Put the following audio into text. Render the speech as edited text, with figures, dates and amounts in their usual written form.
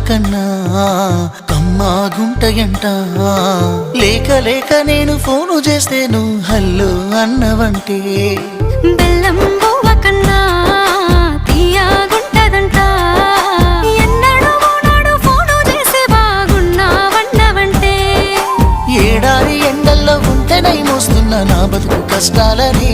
కన్నా కమ్మాగుంటయంట. లేక లేక నేను ఫోను చేస్తే నువ్వు హల్లో అన్నవంటే బెల్లం బువ్వ కన్నా తీయగుంటదంట. ఎన్నడూ నాడు ఫోను చేసి బాగున్నావన్నవంటే ఏడాది ఎండల్లో ఉంటేనై మోస్తున్న నా బతుకు కష్టాలని